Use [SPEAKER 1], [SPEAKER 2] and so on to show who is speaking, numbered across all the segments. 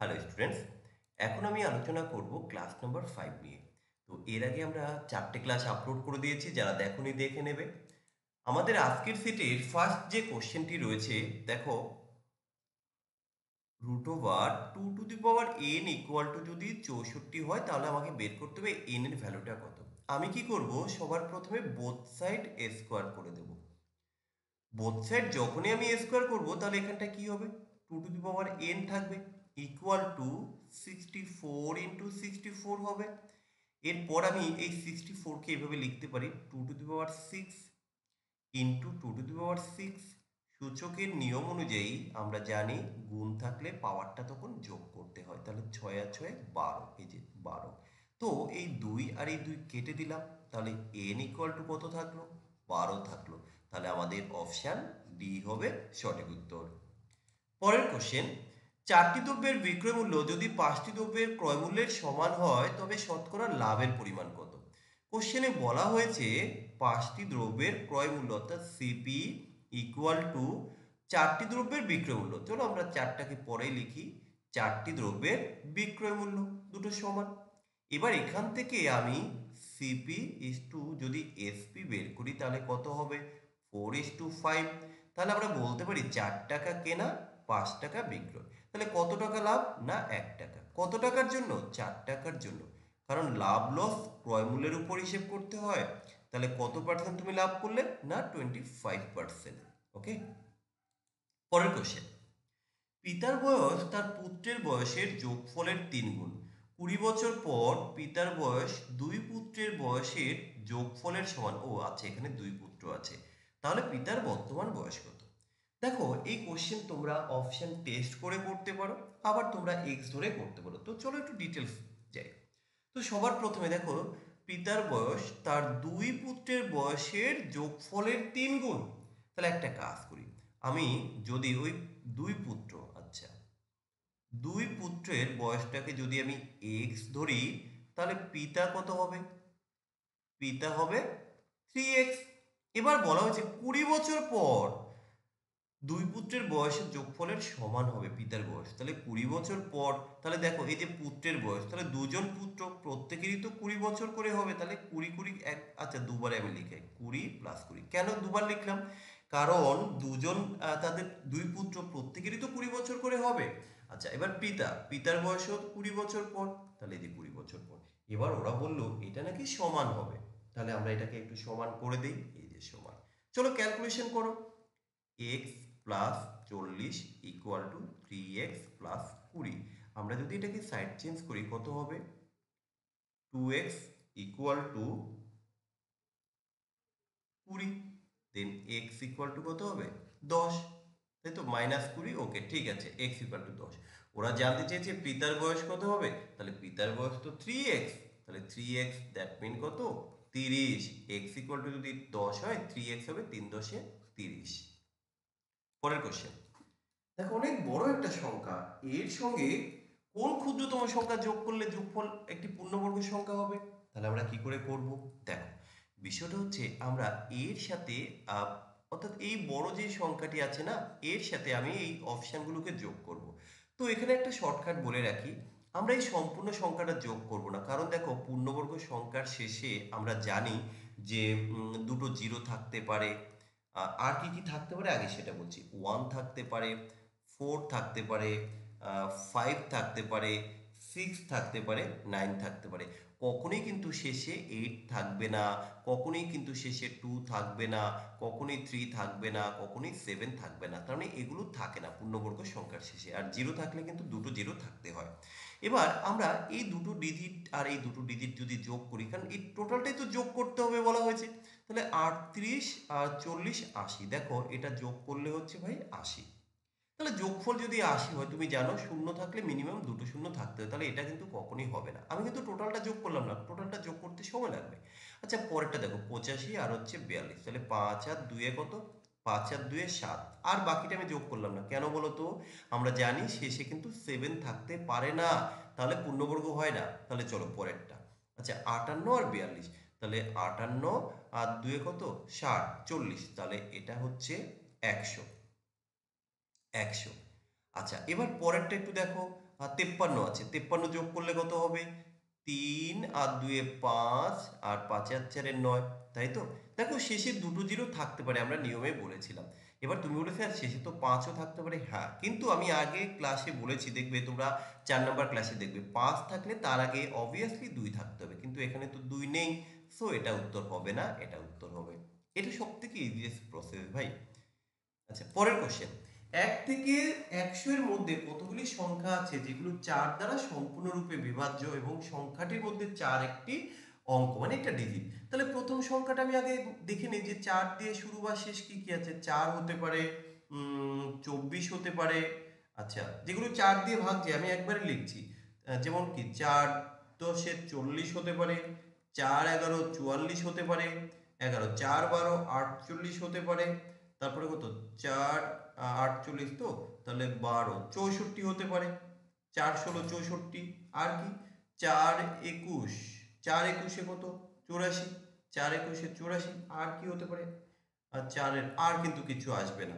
[SPEAKER 1] Hello students, এখন আমি আলোচনা করব ক্লাস নাম্বার 5 নিয়ে। তো এর আগে আমরা 4টে ক্লাস আপলোড করে দিয়েছি, যারা দেখোনি দেখে নেবে। আমাদের আজকের সেটের ফার্স্ট যে কোশ্চেনটি রয়েছে, দেখো, root over 2n equal to যদি 64 হয়, তাহলে আমাকে বের করতে হবে n এর ভ্যালুটা কত। আমি কি করব, সবার প্রথমে বোথ সাইড স্কোয়ার করে দেব। বোথ সাইড যখনই আমি স্কোয়ার করব, তাহলে এখানটা কি হবে, 2n থাকবে ইকুয়াল টু 64 ইন্টু 64 হবে। এরপর আমি এই 64কে এভাবে লিখতে পারি 2 to the power 6 into 2 to the power 6। সূচকের নিয়ম অনুযায়ী আমরা জানি গুণ থাকলে পাওয়ারটা তখন যোগ করতে হয়, তাহলে 6 আর 6 12, এই যে 12। তো এই 2 আর এই 2 কেটে দিলাম, তাহলে n ইকুয়াল টু কত থাকলো, 12 থাকলো। তাহলে আমাদের অপশান ডি হবে সঠিক উত্তর। পরের কোশ্চেন, 4টি দ্রব্যের বিক্রয় মূল্য যদি 5টি দ্রব্যের ক্রয় মূল্যের সমান হয়, তবে শতকরা লাভের পরিমাণ কত। কোশ্চেনে বলা হয়েছে 5টি দ্রব্যের ক্রয় মূল্য অর্থাৎ সিপি ইকুয়াল টু 4টি দ্রব্যের বিক্রয় মূল্য। চলো আমরা 4টাকে পরেই লিখি। 4টি দ্রব্যের বিক্রয় মূল্য দুটো সমান। এবার এখান থেকে আমি সিপি ইস টু যদি এসপি বের করি, তাহলে কত হবে, 4:5। তাহলে আমরা বলতে পারি 4 টাকা কেনা, 5 টাকা বিক্রয়। তাহলে কত টাকা লাভ, না 1 টাকা। কত টাকার জন্য, 4 টাকার জন্য। কারণ লাভ লস ক্রয় মূল্যের উপর হিসেব করতে হয়। তাহলে কত পার্সেন্ট তুমি লাভ করলে, না 25%। ওকে। পরের কোশ্চেন, পিতার বয়স তার পুত্রের বয়সের যোগফলের 3 গুণ। 20 বছর পর পিতার বয়স 2 পুত্রের বয়সের যোগফলের সমান। ও আচ্ছা, এখানে 2 পুত্র আছে, তাহলে পিতার বর্তমান বয়স কত। দেখো, এই কোশ্চেন তোমরা অপশন টেস্ট করে করতে পারো, আবার তোমরা এক্স ধরে করতে পারো। তো চলো একটু ডিটেলস যাই। তো সবার প্রথমে দেখো, পিতার বয়স তার 2 পুত্রের বয়সের যোগফলের 3 গুণ। তাহলে একটা কাজ করি, আমি যদি ওই 2 পুত্র, আচ্ছা, 2 পুত্রের বয়সটাকে যদি আমি এক্স ধরি, তাহলে পিতা কত হবে, পিতা হবে 3x। এবার বলা হয়েছে 20 বছর পর 2 পুত্রের বয়সের যোগফলের সমান হবে পিতার বয়স। তাহলে 20 বছর পর, তাহলে দেখো এই যে পুত্রের বয়স, তাহলে দুজন পুত্র প্রত্যেকেরই তো 20 বছর করে হবে। তাহলে 20 এক, আচ্ছা দুবারে আমি লিখে 20 + 20। কেন দুবার লিখলাম, কারণ দুজন তাদের 2 পুত্র প্রত্যেকেরই তো 20 বছর করে হবে। আচ্ছা, এবার পিতার বয়সও 20 বছর পর, তাহলে এই যে 20 বছর পর। এবার ওরা বললো এটা নাকি সমান হবে, তাহলে আমরা এটাকে একটু সমান করে দিই, এই যে সমান। চলো ক্যালকুলেশন করো। X plus 40 equal to 3x plus 20। আমরা যদি এটাকে সাইড চেঞ্জ করি, কত হবে, 2x equal to 20। Then x equal to কত হবে, 10। তাই তো, -20। ওকে, ঠিক আছে, x ইকুয়াল টু 10। ওরা জানতে চেয়েছে পিতার বয়স কত হবে, তাহলে পিতার বয়স তো 3x। তাহলে 3x দ্যাট মিন কত, 30। x ইকুয়াল টু যদি 10 হয়, 3x হবে 3 × 30। পরের কোশ্চেন, দেখো অনেক বড় একটা সংখ্যা, এর সঙ্গে কোন ক্ষুদ্রতম সংখ্যা যোগ করলে যোগফল একটি পূর্ণবর্গ সংখ্যা হবে। তাহলে আমরা কি করে করব, দেখো, বিষয়টা হচ্ছে আমরা এর সাথে আহ, অর্থাৎ এই বড় যে সংখ্যাটি আছে না, এর সাথে আমি এই অপশানগুলোকে যোগ করব। তো এখানে একটা শর্টকাট বলে রাখি, আমরা এই সম্পূর্ণ সংখ্যাটা যোগ করব না। কারণ দেখো, পূর্ণবর্গ সংখ্যার শেষে আমরা জানি যে দুটো জিরো থাকতে পারে। আর কি কি থাকতে পারে আগে সেটা বলছি, 1 থাকতে পারে, 4 থাকতে পারে, 5 থাকতে পারে, 6 থাকতে পারে, 9 থাকতে পারে। কখনোই কিন্তু শেষে 8 থাকবে না, কখনোই কিন্তু শেষে 2 থাকবে না, কখনোই 3 থাকবে না, কখনোই 7 থাকবে না। তার মানে এগুলো থাকে না পূর্ণবর্গ সংখ্যার শেষে। আর জিরো থাকলে কিন্তু দুটো জিরো থাকতে হয়। এবার আমরা এই দুটো ডিজিট আর এই দুটো ডিজিট যদি যোগ করি, কারণ এই টোটালটাই তো যোগ করতে হবে বলা হয়েছে। তাহলে 38 আর 40 80। দেখো, এটা যোগ করলে হচ্ছে ভাই 80। তাহলে যোগফল যদি 80 হয়, তুমি জানো শূন্য থাকলে মিনিমাম দুটো শূন্য থাকতে হয়। তাহলে এটা কিন্তু কখনোই হবে না। আমি কিন্তু টোটালটা যোগ করলাম না, টোটালটা যোগ করতে সময় লাগবে। আচ্ছা, পরেরটা দেখো, 85 আর হচ্ছে 42। তাহলে 5 আর 2 এ কত, 5 আর 2 এ 7। আর বাকিটা আমি যোগ করলাম না, কেন বলো তো, আমরা জানি শেষে কিন্তু 7 থাকতে পারে না, তাহলে পূর্ণবর্গ হয় না। তাহলে চলো পরেরটা। আচ্ছা, 58 আর 42। তাহলে 58 আর 2 এ কত, 60, 40। তাহলে এটা হচ্ছে 100। 100। আচ্ছা, এবার পরেরটা একটু দেখো। 53 আছে, 53 যোগ করলে কত হবে? 3 আর 2 এ 5 আর 5 আর 4 এ 9, তাই তো? দেখো শেষে দুটো জিরো থাকতে পারে, আমরা নিয়মে বলেছিলাম। এবার তুমি বলেছো স্যার শেষে তো 5 ও থাকতে পারে, হ্যাঁ, কিন্তু আমি আগে ক্লাসে বলেছি, দেখবে তোমরা 4 নাম্বার ক্লাসে দেখবে 5 থাকলে তার আগে অবভিয়াসলি 2 থাকতে হবে, কিন্তু এখানে তো 2 নেই, সো এটা উত্তর হবে না, এটা উত্তর হবে। এটা সবথেকে ইজিয়েস্ট প্রসেস ভাই। আচ্ছা, পরের কোশ্চেন। 1 থেকে 100 এর মধ্যে কতগুলি সংখ্যা আছে যেগুলো 4 দ্বারা সম্পূর্ণরূপে বিভাজ্য এবং সংখ্যাটির মধ্যে 4 একটি অঙ্ক, মানে একটা ডিজিট? তাহলে প্রথম সংখ্যাটা আমি আগে দেখে নিই যে 4 দিয়ে শুরু বা শেষ কি কি আছে। 4 হতে পারে, 24 হতে পারে। আচ্ছা, যেগুলো 4 দিয়ে ভাগছে আমি একবারে লিখছি। যেমন কি 4 10 40 হতে পারে, 4 11 44 হতে পারে, 11 4 12 48 হতে পারে, তারপরে কত 4 48, তো তাহলে 12 64 হতে পারে, 4 16 64, আর কি 4 21, 4 21 কত 84, 4 21 84, আর কি হতে পারে? আর 4 এর আর কিন্তু কিছু আসবে না।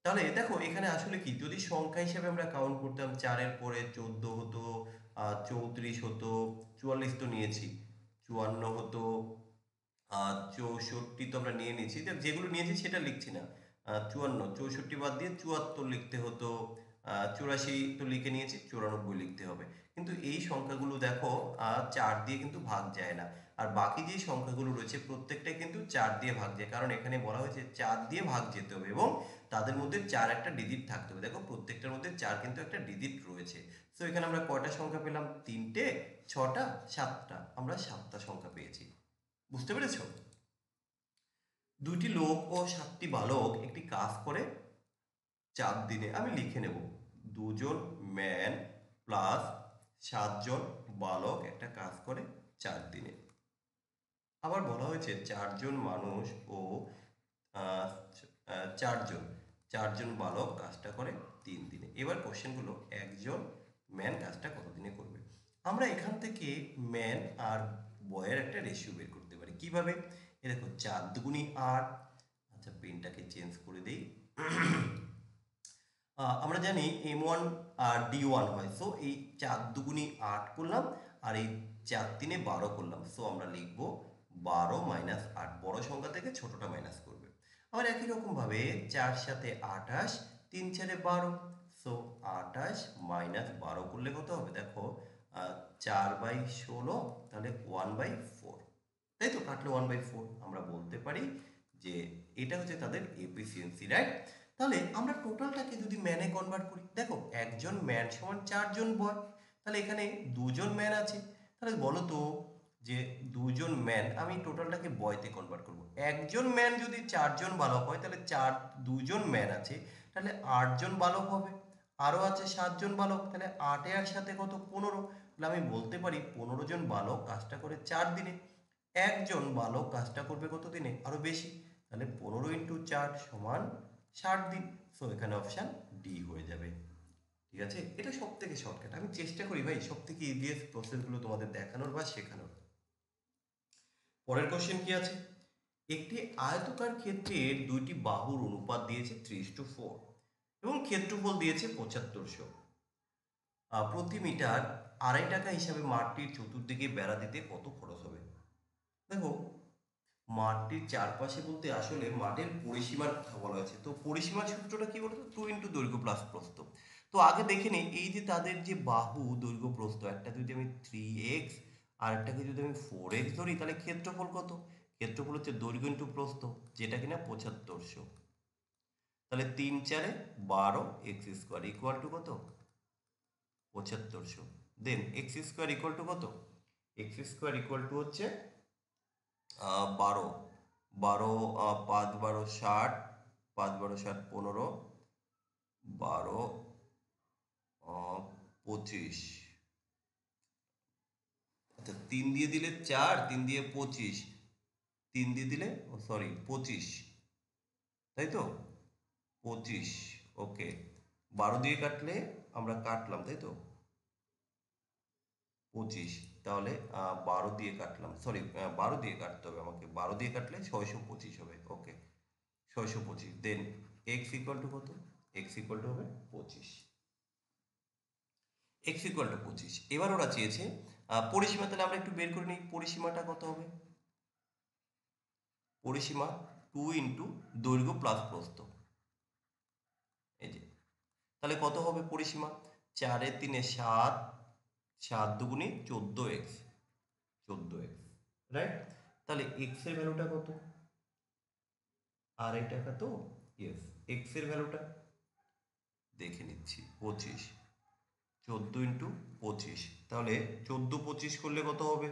[SPEAKER 1] তাহলে দেখো এখানে আসলে কি, যদি সংখ্যা হিসেবে আমরা কাউন্ট করতাম, 4 এর পরে 14 হতো, 34 হতো, 44 তো নিয়েছি, 54 হতো, 64 তো আমরা নিয়ে নিয়েছি, যেগুলো নিয়েছি সেটা লিখছি না। 54 64 বাদ দিয়ে 74 লিখতে হতো, 84 তো লিখে নিয়েছি, 94 লিখতে হবে। কিন্তু এই সংখ্যাগুলো দেখো 4 দিয়ে কিন্তু ভাগ যায় না। আর বাকি যে সংখ্যাগুলো রয়েছে প্রত্যেকটাই কিন্তু 4 দিয়ে ভাগ যায়, কারণ এখানে বলা হয়েছে 4 দিয়ে ভাগ যেতে হবে এবং তাদের মধ্যে 4 একটা ডিজিট থাকতে হবে। দেখো প্রত্যেকটার মধ্যে 4 কিন্তু একটা ডিজিট রয়েছে। তো এখানে আমরা কয়টা সংখ্যা পেলাম? 3টে, 6টা, 7টা, আমরা 7টা সংখ্যা পেয়েছি। বুঝতে পেরেছো? 2টি লোক ও 7টি বালক একটি কাজ করে 4 দিনে। আমি লিখে নেব, 2জন ম্যান প্লাস 7জন বালক একটা কাজ করে 4 দিনে। আবার বলা হয়েছে 4জন মানুষ ও আহ, 4জন বালক কাজটা করে 3 দিনে। এবার কোশ্চেনগুলো, একজন ম্যান কাজটা কত দিনে করবে? আমরা এখান থেকে ম্যান আর বয়ের একটা রেশিও বের করতে পারি। কিভাবে? এ দেখো 4 দুগুণি 8। আচ্ছা, পেনটাকে চেঞ্জ করে দেই। আমরা জানি M1 আর D1 হয়, সো এই 4 দুগুণি 8 করলাম, আর এই 4 তিনে 12 করলাম, সো আমরা লিখব 12 মাইনাস 8, বড় সংখ্যা থেকে ছোটটা মাইনাস করবে। আবার একই রকম ভাবে 4 সাথে 28, 3 4 12, সো 28 মাইনাস 12 করলে কত হবে? দেখো 4/16, তাহলে 1/4, তাই তো? কাটলে 1/4। আমরা বলতে পারি যে এটা হচ্ছে তাদের এফিসিয়েন্সি, রাইট? তাহলে আমরা টোটালটাকে যদি ম্যানে কনভার্ট করি, দেখো একজন ম্যান সমান 4জন বয়, তাহলে এখানে 2জন ম্যান আছে। তাহলে বলো তো যে 2জন ম্যান, আমি টোটালটাকে বয়তে কনভার্ট করব। একজন ম্যান যদি 4জন বালক হয়, তাহলে 2জন ম্যান আছে, তাহলে 8জন বালক হবে। আরও আছে 7জন বালক, তাহলে 8 এর সাথে কত 15, তাহলে আমি বলতে পারি 15 জন বালক কাজটা করে 4 দিনে। একজন বালক কাজটা করবে কত দিনে? আরো বেশি, তাহলে 15 ইন্টু 4 সমান 60 দিন। সো এখানে অপশান ডি হয়ে যাবে। ঠিক আছে, এটা সব থেকে শর্টকাট। আমি চেষ্টা করি ভাই সব থেকে ইজিয়েস্ট প্রসেসগুলো তোমাদের দেখানোর বা শেখানোর। পরের কোশ্চেন কি আছে? একটি আয়তকার ক্ষেত্রের দুইটি বাহুর অনুপাত দিয়েছে 3:4 এবং ক্ষেত্রফল দিয়েছে 7500। প্রতি মিটার 2.5 টাকা হিসাবে মাঠটির চতুর্দিকে বেড়া দিতে কত খরচ হবে? দেখো মাঠটির চারপাশে বলতে আসলে মাঠের পরিসীমার কথা বলা হয়েছে। তো পরিসীমার সূত্রটা কি বলতো? 2 ইন্টু দৈর্ঘ্য প্লাস প্রস্থ। তো আগে দেখে নিই, এই যে তাদের যে বাহু দৈর্ঘ্য প্রস্থ, একটা যদি আমি 3x আর একটাকে যদি আমি 4x ধরি, তাহলে ক্ষেত্রফল কত? ক্ষেত্রফল হচ্ছে দৈর্ঘ্য ইন্টু প্রস্থ, যেটা কিনা 7500। তাহলে 3 4 12 এক্স স্কোয়ার ইকুয়াল টু কত? 7500। দেন এক্স স্কোয়ার ইকুয়াল টু কত? এক্স স্কোয়ার ইকুয়াল টু হচ্ছে 12, 5 12 60, 5 12 60 15, 12 25। আচ্ছা, 3 দিয়ে দিলে 4, 3 দিয়ে 25, 3 দিয়ে দিলে সরি 25, তাই তো? 25, ওকে। 12 দিয়ে কাটলে আমরা কাটলাম, তাই তো? 25, তাহলে 12 দিয়ে কাটলাম, সরি 12 দিয়ে কাটতে হবে আমাকে, 12 দিয়ে কাটলে 625 হবে, ওকে। 625, দেন এক্স ইকুয়াল টু কত? এক্স ইকুয়াল টু হবে 25। x equal two 25। এবার ওরা চেয়েছে পরিসীমা, তাহলে আমরা একটু বের করে নিই পরিসীমাটা কত হবে। পরিসীমা 2 ইন্টু দৈর্ঘ্য প্লাস প্রস্থ, এই যে, তাহলে কত হবে পরিসীমা, 4 এর 3 এ 7, 7 দুগুণে 14x, 14x, রাইট। তাহলে x এর ভ্যালুটা কত, 2.5 টাকা তো, ইয়েস। x এর ভ্যালুটা দেখে নিচ্ছি 25, 14 ইন্টু 25, তাহলে 14 25 করলে কত হবে,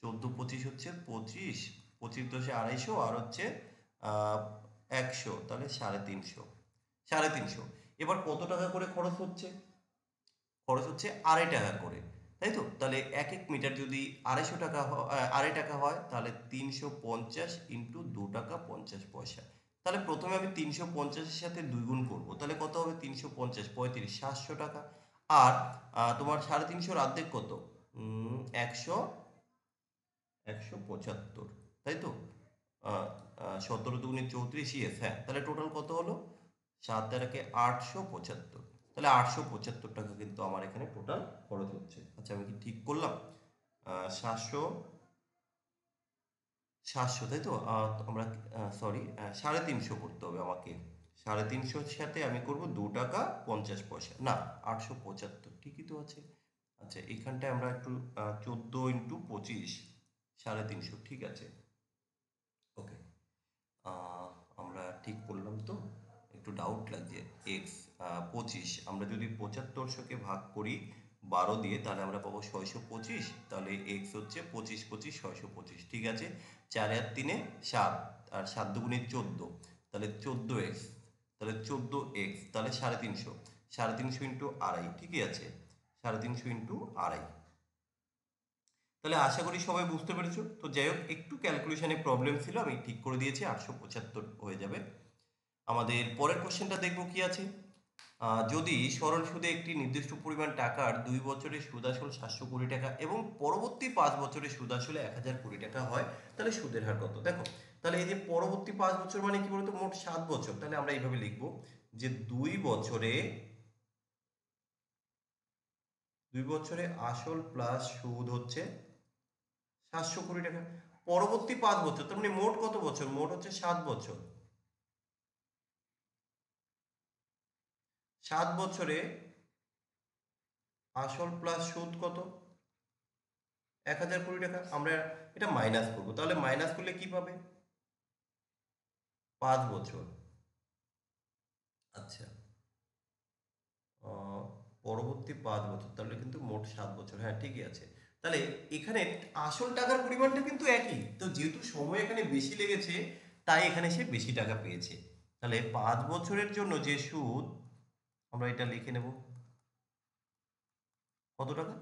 [SPEAKER 1] 14 25 হচ্ছে 25, 25 দশে 250 আর হচ্ছে 100, তাহলে 350, 350। এবার কত টাকা করে খরচ হচ্ছে, খরচ হচ্ছে 2.5 টাকা করে, তাই তো। তাহলে 1 মিটার যদি 250 টাকা 2.5 টাকা হয়, তাহলে 350 ইন্টু 2 টাকা 50 পয়সা। তাহলে প্রথমে আমি 350-এর সাথে 2 গুণ করবো, তাহলে কত হবে, 350 35, 700 টাকা। আর তোমার 350-র অর্ধেক কত, 100, 175, তাই তো। 17 দুগুণে 34, ইয়েস, হ্যাঁ। তাহলে টোটাল কত হলো, 7 আর 875, তাহলে 875 টাকা কিন্তু আমার এখানে টোটাল খরচ হচ্ছে। আচ্ছা, আমি কি ঠিক করলাম, 700, 700, তাই তো। আমরা সরি, 350 করতে হবে আমাকে, 350-র সাথে আমি করব 2 টাকা 50 পয়সা, না 875, ঠিকই তো আছে। আচ্ছা, এখানটায় আমরা একটু 14 ইন্টু 25, 350, ঠিক আছে, ওকে। আমরা ঠিক করলাম তো, একটু ডাউট লাগছে। এক্স 25, আমরা যদি 7500-কে ভাগ করি 12 দিয়ে, তাহলে আমরা পাবো 625, তাহলে এক্স হচ্ছে 25 25 625, ঠিক আছে। 4 আর 3 7, আর 7 দুগুণে 14, তাহলে 14x, তাহলে 14x, তাহলে 350, 350 ইন্টু আড়াই, ঠিকই আছে, 350 ইন্টু আড়াই। তাহলে আশা করি সবাই বুঝতে পেরেছো। তো যাই হোক, একটু ক্যালকুলেশনে প্রবলেম ছিল, আমি ঠিক করে দিয়েছি, 875 হয়ে যাবে। আমাদের পরের কোশ্চেনটা দেখবো কি আছে। যদি সরল সুদে একটি নির্দিষ্ট পরিমাণ টাকার 2 বছরের সুদ আসল 700 কোটি টাকা এবং পরবর্তী 5 বছরের সুদ আসলে 1000 কোটি টাকা হয়, তাহলে সুদের হার কত। দেখো, তাহলে এই যে পরবর্তী 5 বছর মানে কি বলতো, মোট 7 বছর, তাহলে আমরা এইভাবে লিখবো যে 2 বছরে আসল প্লাস সুদ হচ্ছে 700 কোটি টাকা। পরবর্তী 5 বছর, তার মানে মোট কত বছর, মোট হচ্ছে 7 বছর। 7 বছরে আসল প্লাস সুদ কত, 1000 কোটি টাকা। আমরা এটা মাইনাস করবো, তাহলে মাইনাস করলে কি পাবে, 5 বছর। আচ্ছা, পরবর্তী 5 বছর, তাহলে কিন্তু মোট 7 বছর, হ্যাঁ ঠিকই আছে। তাহলে এখানে আসল টাকার পরিমাণটা কিন্তু একই, তো যেহেতু সময় এখানে বেশি লেগেছে, তাই এখানে সে বেশি টাকা পেয়েছে। তাহলে 5 বছরের জন্য যে সুদ, আমরা এটা লিখে নেব, কত টাকা,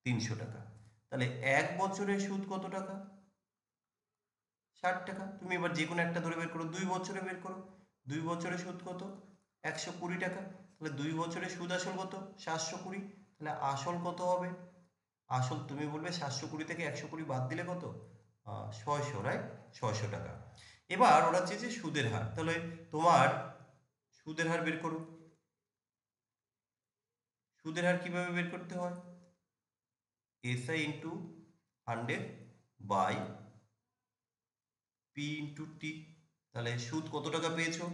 [SPEAKER 1] 300 টাকা। তাহলে 1 বছরের সুদ কত টাকা, 60 টাকা। তুমি এবার যে কোনো একটা ধরে বের করো, 2 বছরে বের করো, 2 বছরে সুদ কত, 120 টাকা। তাহলে 2 বছরে সুদ আসল কত, 720, তাহলে আসল কত হবে, আসল তুমি বলবে 720 থেকে 120 বাদ দিলে কত, 600, রাইট, 600 টাকা। এবার ওরা চেয়েছে সুদের হার, তাহলে তোমার সুদের হার বের করো। সুদের হার কিভাবে বের করতে হয়, SI into 100 by P into T. তাহলে সুদ কত টাকা পেয়েছো,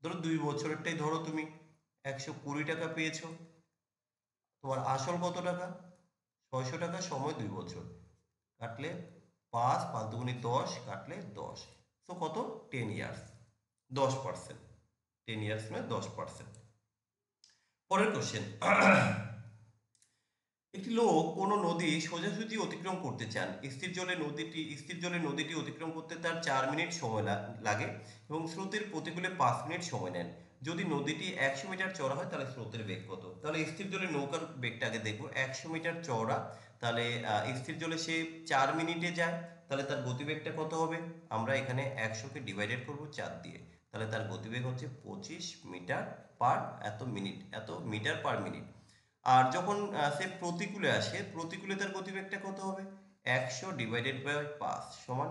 [SPEAKER 1] ধরো 2 বছরেরটাই ধরো তুমি, 120 টাকা পেয়েছো। তোমার আসল কত টাকা, 600 টাকা, সময় 2 বছর, কাটলে 5, 5 দুগুণে 10, কাটলে 10, তো কত, 10 ইয়ার্স, 10%, 10 ইয়ার্স মানে 10%। পরের কোশ্চেন, একটি লোক কোনো নদী সোজাসুজি অতিক্রম করতে চান, স্থির জলে নদীটি অতিক্রম করতে তার 4 মিনিট সময় লাগে এবং স্রোতের প্রতিকূলে 5 মিনিট সময় নেন। যদি নদীটি 100 মিটার চওড়া হয়, তাহলে স্রোতের বেগ কত। তাহলে স্থির জলে নৌকার বেগটা আগে দেখবো, 100 মিটার চওড়া, তাহলে স্থির জলে সে 4 মিনিটে যায়, তাহলে তার গতিবেগটা কত হবে, আমরা এখানে 100-কে ডিভাইডেড করবো 4 দিয়ে, তাহলে তার গতিবেগ হচ্ছে 25 মিটার পার এত মিনিট, এত মিটার পার মিনিট। আর যখন সে প্রতিকূলে আসে, প্রতিকূলে তার গতিবেগটা কত হবে, 100 ডিভাইডেড বাই 5 সমান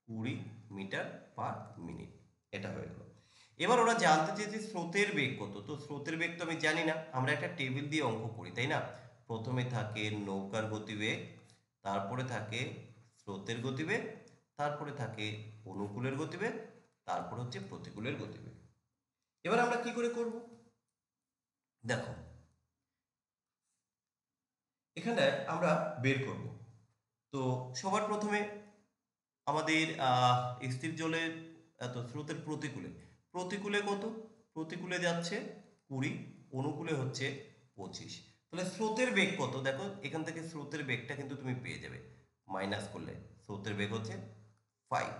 [SPEAKER 1] 20 মিটার পার মিনিট, এটা হয়ে গেল। এবার ওরা জানতে চেয়েছে স্রোতের বেগ কত। তো স্রোতের বেগ তো আমি জানি না, আমরা একটা টেবিল দিয়ে অঙ্ক করি তাই না। প্রথমে থাকে নৌকার গতিবেগ, তারপরে থাকে স্রোতের গতিবেগ, তারপরে থাকে অনুকূলের গতিবেগ, তারপরে হচ্ছে প্রতিকূলের গতিবেগ। এবার আমরা কি করে করব, দেখো এখানে আমরা বের করব। তো সবার প্রথমে আমাদের স্থির জলের স্রোতের প্রতিকূলে, প্রতিকূলে কত, প্রতিকূলে যাচ্ছে 20, অনুকূলে হচ্ছে 25। তাহলে স্রোতের বেগ কত, দেখো এখান থেকে স্রোতের বেগটা কিন্তু তুমি পেয়ে যাবে, মাইনাস করলে স্রোতের বেগ হচ্ছে 5।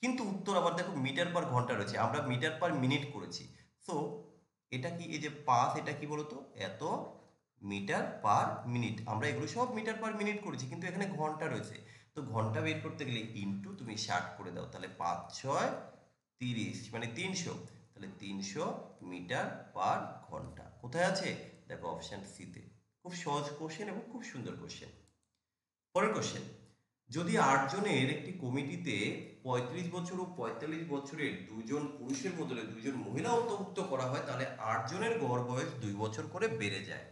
[SPEAKER 1] কিন্তু উত্তর আবার দেখো মিটার পার ঘন্টা রয়েছে, আমরা মিটার পার মিনিট করেছি। সো এটা কি, এই যে পাস, এটা কি বলতো, এত মিটার পার মিনিট, আমরা এগুলো সব মিটার পার মিনিট করেছি, কিন্তু এখানে ঘন্টা রয়েছে। তো ঘন্টা বের করতে গেলে ইনটু তুমি 60 করে দাও, তাহলে 5 6 30 মানে 300, তাহলে 300 মিটার পার ঘন্টা কোথায় আছে, দেখো অপশন সিতে। খুব সহজ কোশ্চেন এবং খুব সুন্দর কোশ্চেন। পরের কোশ্চেন, যদি 8 জনের একটি কমিটিতে 35 বছর ও 45 বছরের দুজন পুরুষের বদলে দুজন মহিলা অন্তর্ভুক্ত করা হয়, তাহলে 8 জনের গড় বয়স 2 বছর করে বেড়ে যায়।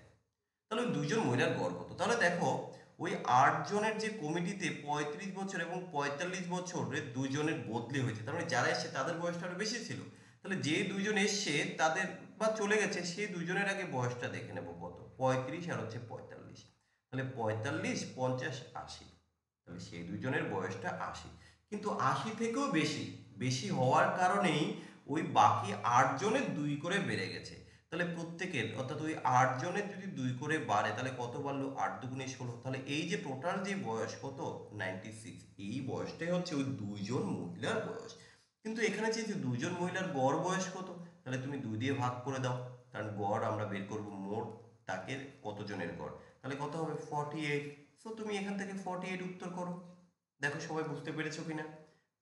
[SPEAKER 1] তাহলে ওই দুইজন মহিলার গড় কত, তাহলে দেখো ওই 8 জনের যে কমিটিতে 35 বছর এবং 45 বছরের দুইজনের বদলি হয়েছে, তার মানে যারা এসছে তাদের বয়সটা আরো বেশি ছিল। তাহলে যে দুইজন এসছে তাদের বা চলে গেছে সেই দুইজনের আগে বয়সটা দেখে নেব কত, 35 আর হচ্ছে 45। তাহলে 45 50 80, তাহলে সেই দুইজনের বয়সটা 80। কিন্তু 80 থেকেও বেশি, বেশি হওয়ার কারণেই ওই বাকি 8 জনের 2 করে বেড়ে গেছে। তাহলে প্রত্যেকের অর্থাৎ ওই 8 জনের যদি 2 করে বাড়ে তাহলে কত বাড়লো, 8 দুগুণে 16। তাহলে এই যে টোটাল যে বয়স কত 96, এই বয়সটাই হচ্ছে ওই দুইজন মহিলার বয়স। কিন্তু এখানে চেয়েছে দুইজন মহিলার গড় বয়স কত, তাহলে তুমি 2 দিয়ে ভাগ করে দাও, কারণ গড় আমরা বের করবো মোট তাকে কতজনের গড়, তাহলে কত হবে 48। সো তুমি এখান থেকে 48 উত্তর করো। দেখো সবাই বুঝতে পেরেছো কিনা।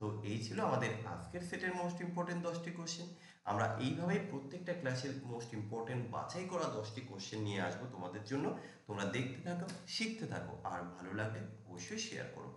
[SPEAKER 1] তো এই ছিল আমাদের আজকের সেটের মোস্ট ইম্পর্টেন্ট 10টি কোশ্চেন। আমরা এইভাবেই প্রত্যেকটা ক্লাসের মোস্ট ইম্পর্টেন্ট বাছাই করা 10টি কোশ্চেন নিয়ে আসবো তোমাদের জন্য। তোমরা দেখতে থাকো, শিখতে থাকো, আর ভালো লাগলে অবশ্যই শেয়ার করো।